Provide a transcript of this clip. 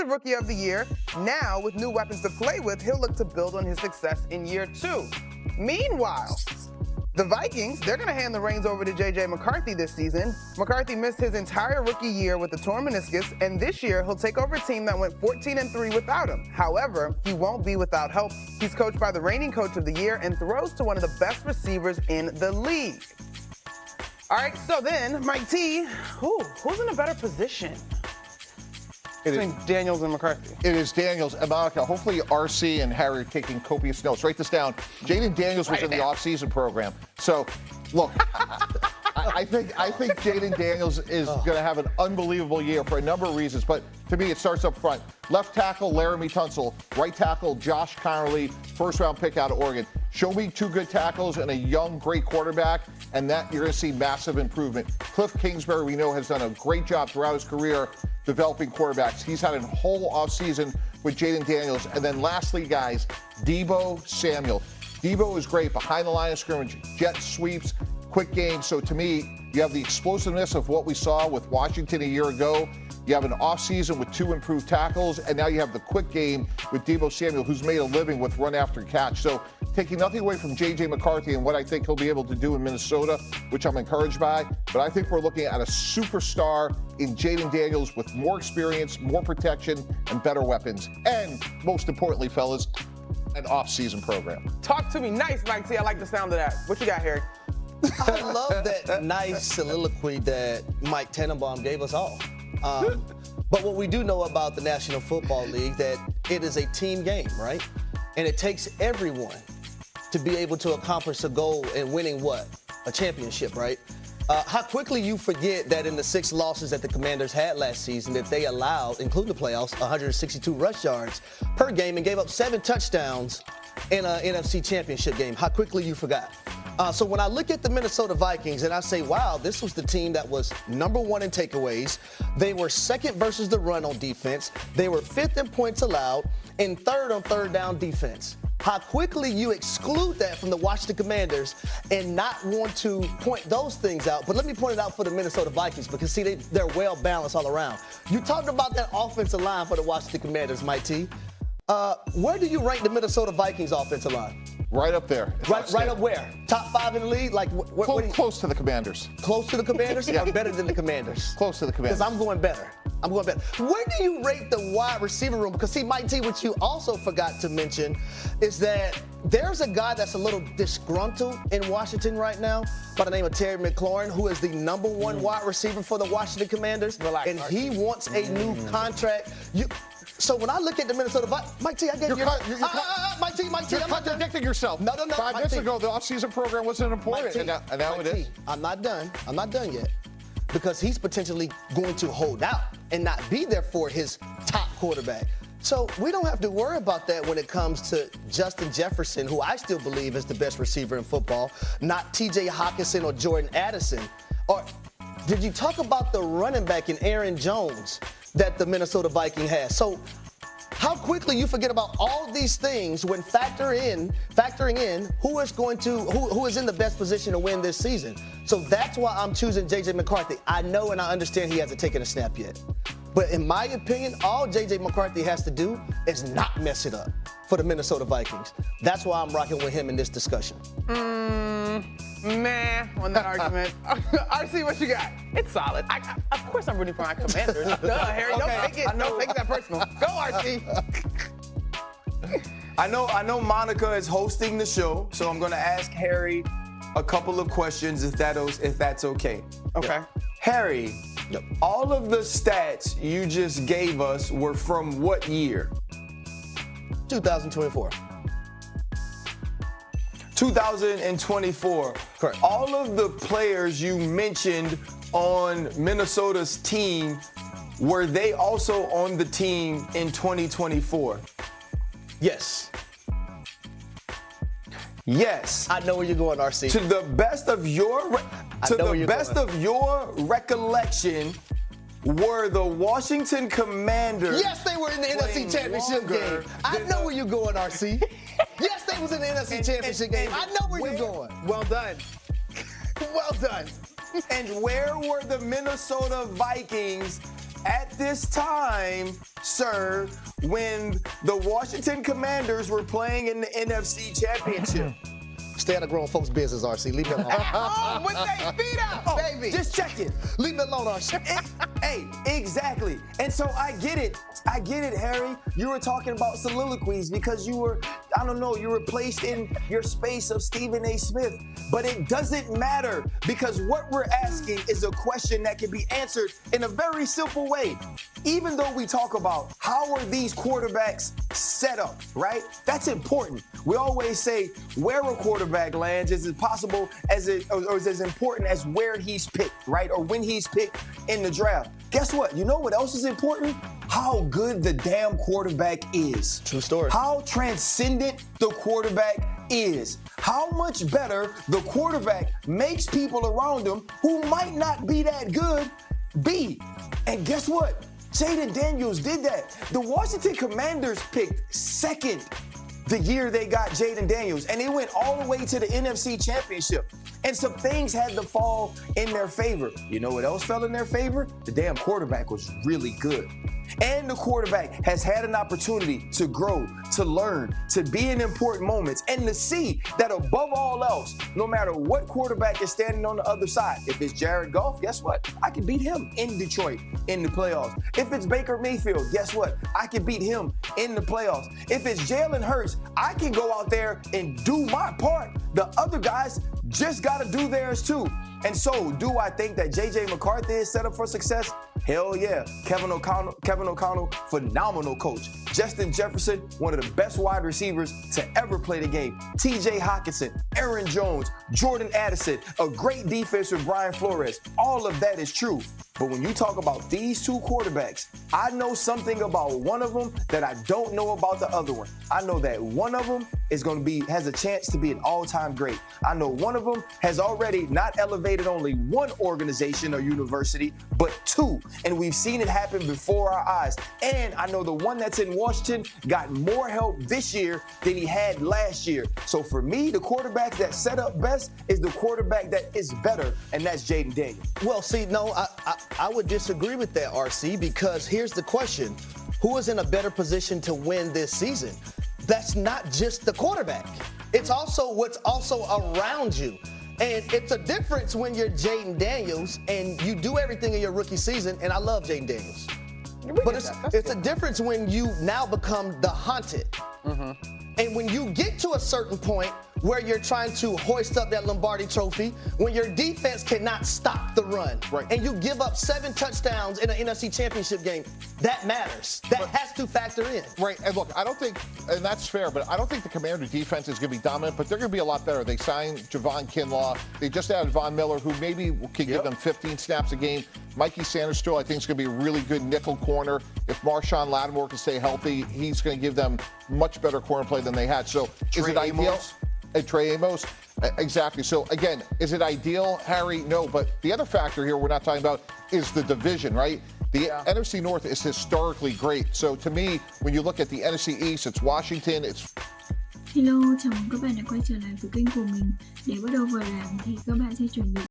Defensive Rookie of the Year. Now, with new weapons to play with, he'll look to build on his success in year 2. Meanwhile, the Vikings, they're going to hand the reins over to J.J. McCarthy this season. McCarthy missed his entire rookie year with a torn meniscus, and this year he'll take over a team that went 14-3 without him. However, he won't be without help. He's coached by the reigning coach of the year and throws to one of the best receivers in the league. All right, so then, Mike T, who's in a better position between Daniels and McCarthy? It is Daniels and Monica. Hopefully RC and Harry are taking copious notes. Write this down. Jayden Daniels was in the offseason program. So, look, I think Jayden Daniels is going to have an unbelievable year for a number of reasons. But to me, it starts up front. Left tackle, Laramie Tunsil. Right tackle, Josh Connerly, first-round pick out of Oregon. Show me 2 good tackles and a young, great quarterback, and that you're going to see massive improvement. Cliff Kingsbury, we know, has done a great job throughout his career developing quarterbacks. He's had a whole offseason with Jayden Daniels. And then lastly, guys, Deebo Samuel. Deebo is great behind the line of scrimmage, jet sweeps, quick game. So to me, you have the explosiveness of what we saw with Washington a year ago. You have an offseason with 2 improved tackles, and now you have the quick game with Deebo Samuel, who's made a living with run after catch. So taking nothing away from J.J. McCarthy and what I think he'll be able to do in Minnesota, which I'm encouraged by, but I think we're looking at a superstar in Jayden Daniels with more experience, more protection, and better weapons. And most importantly, fellas, an off-season program. Talk to me. Nice, Mike T. I like the sound of that. What you got, Harry? I love that nice soliloquy that Mike Tannenbaum gave us all. But what we do know about the National Football League, that it is a team game, right? And it takes everyone to be able to accomplish a goal in winning what? A championship, right? How quickly you forget that in the 6 losses that the Commanders had last season, that they allowed, including the playoffs, 162 rush yards per game and gave up 7 touchdowns in an NFC championship game. How quickly you forgot. So when I look at the Minnesota Vikings and I say, wow, this was the team that was number 1 in takeaways. They were 2nd versus the run on defense. They were 5th in points allowed and 3rd on third down defense. How quickly you exclude that from the Washington Commanders and not want to point those things out. But let me point it out for the Minnesota Vikings because, see, they're well balanced all around. You talked about that offensive line for the Washington Commanders, Mike T. Where do you rank the Minnesota Vikings offensive line? Right up there. Right up where? Top 5 in the league? Like close to the Commanders. Close to the Commanders? Yeah. Or better than the Commanders? Close to the Commanders. Because I'm going better. Where do you rate the wide receiver room? Because, see, Mike T, what you also forgot to mention is that there's a guy that's a little disgruntled in Washington right now by the name of Terry McLaurin, who is the number 1 wide receiver for the Washington Commanders. And he wants a new contract. So when I look at the Minnesota Vikings, Mike T, I gave you. Mike T, you're contradicting yourself. No. 5 minutes ago, the offseason program wasn't important, and now it is. I'm not done yet, because he's potentially going to hold out and not be there for his top quarterback. So we don't have to worry about that when it comes to Justin Jefferson, who I still believe is the best receiver in football, not T.J. Hockenson or Jordan Addison. Or did you talk about the running back in Aaron Jones that the Minnesota Viking has? So how quickly you forget about all these things when factoring in who is in the best position to win this season. So that's why I'm choosing J.J. McCarthy. I know and I understand he hasn't taken a snap yet. But in my opinion, all J.J. McCarthy has to do is not mess it up for the Minnesota Vikings. That's why I'm rocking with him in this discussion. On that argument. RC, what you got? It's solid. Of course I'm rooting for my Commanders. Duh, Harry, don't take that personal. Go, RC. I know Monica is hosting the show, so I'm going to ask Harry a couple of questions if that's okay. Okay. Harry, all of the stats you just gave us were from what year? 2024. 2024. Correct. All of the players you mentioned on Minnesota's team, were they also on the team in 2024? Yes. Yes. I know where you're going, RC. To the best of your recollection, were the Washington Commanders? Yes, they were in the NFC Championship game. I know where you're going, RC. Yes, they was in the NFC Championship game. I know where you're going. Well done. Well done. And where were the Minnesota Vikings at this time, sir, when the Washington Commanders were playing in the NFC Championship. Stay out of grown folks' business, RC. Leave me alone. Oh, with their feet up, baby. Just checking. Leave me alone, RC. Hey, exactly. And so I get it. I get it, Harry. You were talking about soliloquies because you were, you were placed in your space of Stephen A. Smith. But it doesn't matter because what we're asking is a question that can be answered in a very simple way. Even though we talk about how are these quarterbacks set up, right? That's important. We always say where a quarterback lands is as possible as or is as important as where he's picked, right? Or when he's picked in the draft. Guess what? You know what else is important? How good the damn quarterback is. True story. How transcendent the quarterback is. How much better the quarterback makes people around him who might not be that good be. And guess what? Jayden Daniels did that. The Washington Commanders picked second the year they got Jayden Daniels, and they went all the way to the NFC Championship. And some things had to fall in their favor. You know what else fell in their favor? The damn quarterback was really good. And the quarterback has had an opportunity to grow, to learn, to be in important moments, and to see that above all else, no matter what quarterback is standing on the other side, if it's Jared Goff, guess what? I can beat him in Detroit in the playoffs. If it's Baker Mayfield, guess what? I can beat him in the playoffs. If it's Jalen Hurts, I can go out there and do my part. The other guys just got to do theirs too. And so, do I think that J.J. McCarthy is set up for success? Hell yeah. Kevin O'Connell, phenomenal coach. Justin Jefferson, one of the best wide receivers to ever play the game. T.J. Hockenson, Aaron Jones, Jordan Addison, a great defense with Brian Flores. All of that is true. But when you talk about these two quarterbacks, I know something about one of them that I don't know about the other one. I know that one of them has a chance to be an all-time great. I know one of them has already not elevated only one organization or university, but two. And we've seen it happen before our eyes. And I know the one that's in Washington got more help this year than he had last year. So for me, the quarterback that set up best is the quarterback that is better, and that's Jayden Daniels. Well, see, no, I would disagree with that, RC, because here's the question. Who is in a better position to win this season? That's not just the quarterback. It's also what's also around you. And it's a difference when you're Jayden Daniels and you do everything in your rookie season, and I love Jayden Daniels. But it's a difference when you now become the hunted. Mm-hmm. And when you get to a certain point where you're trying to hoist up that Lombardi trophy, when your defense cannot stop the run, right, and you give up 7 touchdowns in an NFC Championship game, that matters. That has to factor in. Right, and look, I don't think, and that's fair, but I don't think the Commander defense is going to be dominant, but they're going to be a lot better. They signed Javon Kinlaw. They just added Von Miller, who maybe can give them 15 snaps a game. Mikey Sanders still, I think, is going to be a really good nickel corner. If Marshawn Lattimore can stay healthy, he's going to give them much better corner play than they had. So is it ideal? Trey Amos, exactly. So again, is it ideal, Harry? No, but the other factor here we're not talking about is the division, right? The NFC North is historically great. So to me, when you look at the NFC East, it's Washington, it's... Hello, chào mừng các bạn đã quay trở lại với kênh của mình. Để bắt đầu vào làm thì các bạn sẽ chuẩn bị